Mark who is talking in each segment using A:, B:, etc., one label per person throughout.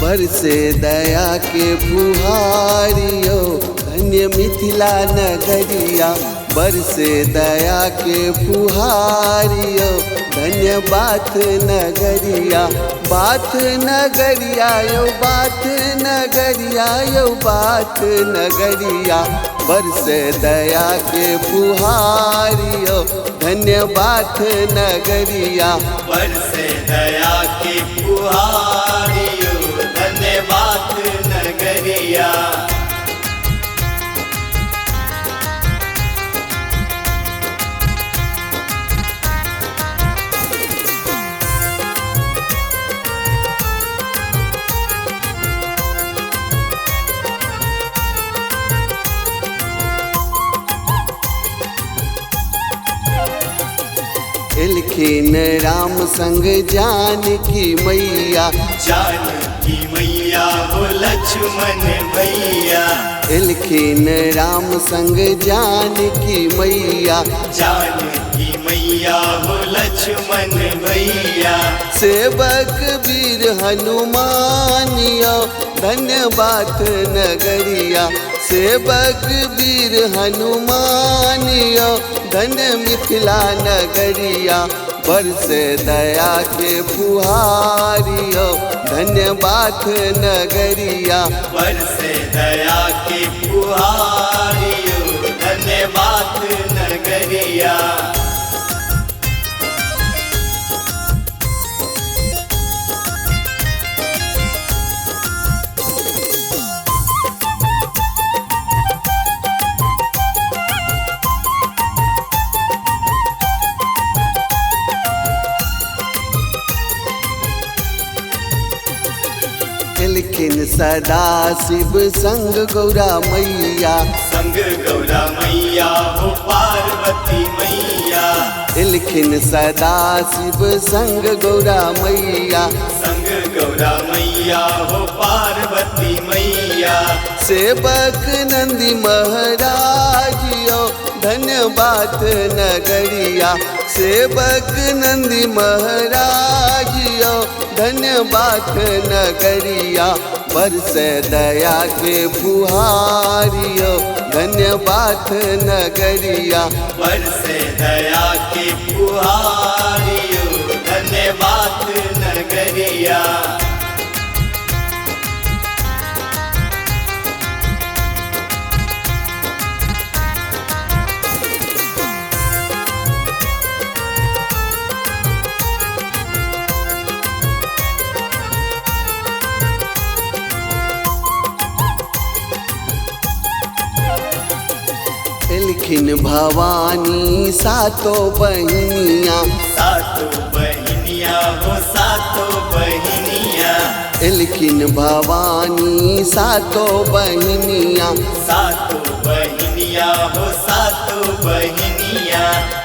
A: बरसे दया के फुहारियो धन्य मिथिला नगरिया। बरसे दया के फुहारियो धन्य बाथ नगरिया। बाथ नगरिया यो बाथ नगरिया यो बाथ नगरिया। बरसे दया के फुहारियो धन्य बाथ नगरिया।
B: बरसे दया के फुहारियो धन्य बाथ नगरिया।
A: एलखिन राम संग जानकी मैया।
B: जानकी मैया हो लक्ष्मण भैया।
A: एलखिन राम संग जानकी मैया।
B: जानकी मैया हो लक्ष्मण भैया।
A: सेवक वीर हनुमानियो धन्य बाथ नगरिया। सेवक वीर हनुमानियो धन्य मिथिला नगरिया। बरसे दया के फुहारियो धन्य बाथ नगरिया।
B: बरसे दया के फुहारियो धन्य बाथ नगरिया।
A: एलखिन सदा शिव संग गौरा मैया।
B: संग गौरा मैया हो पार्वती मैया।
A: एलखिन सदा शिव संग गौरा मैया।
B: संग गौरा मैया हो पार्वती मैया।
A: सेवक नंदी महाराजियो धन्य बाथ नगरिया। सेवक नंदी महाराजियो धन्य बाथ नगरिया। बरसे दया के फुहारियो धन्य बाथ नगरिया।
B: बरसे दया के फुहारियो धन्य बाथ नगरिया।
A: एलखिन भवानी सातो बहिनिया।
B: सातो बहिनिया हो सातो बहिनिया।
A: एलखिन भवानी सातो बहिनिया।
B: सातो बहिनिया हो सातो बहिनिया।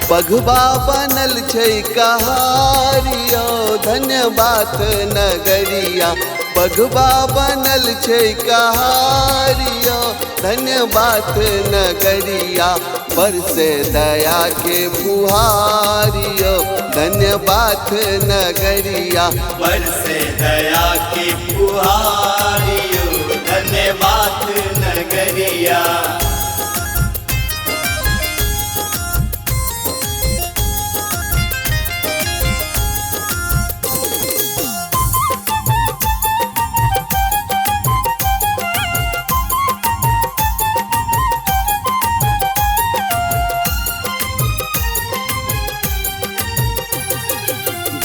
A: पघबा बनल छै कहारियो धन्य बाथ नगरिया। पघबा बनल छै कहारियो धन्य बाथ नगरिया। बरसे दया के फुहारियो धन्य बाथ नगरिया।
B: बरसे दया के फुहारियो धन्य बाथ नगरिया।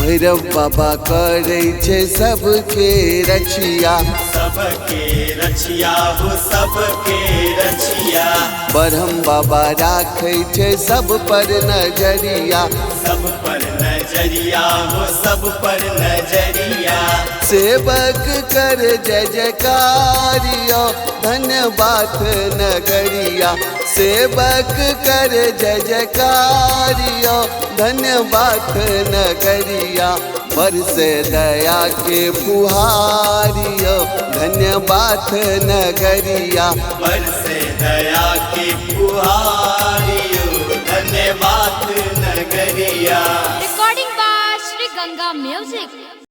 A: भैरव बाबा करे छे सबके रक्षिया।
B: सबके रक्षिया हो सबके रक्षिया।
A: ब्रह्म बाबा राखे छे सब पर नजरिया।
B: सब पर नजरिया हो सब पर नजरिया।
A: सेवक कर जय जयकारियो धन्य बाथ नगरिया। सेवक कर जय जयकारियो धन्य बाथ नगरिया। बरसे दया के फुहारियो धन्य बाथ नगरिया।
B: बरसे दया के फुहारियो धन्य बाथ नगरिया।
C: Recording by Sri Ganga Music.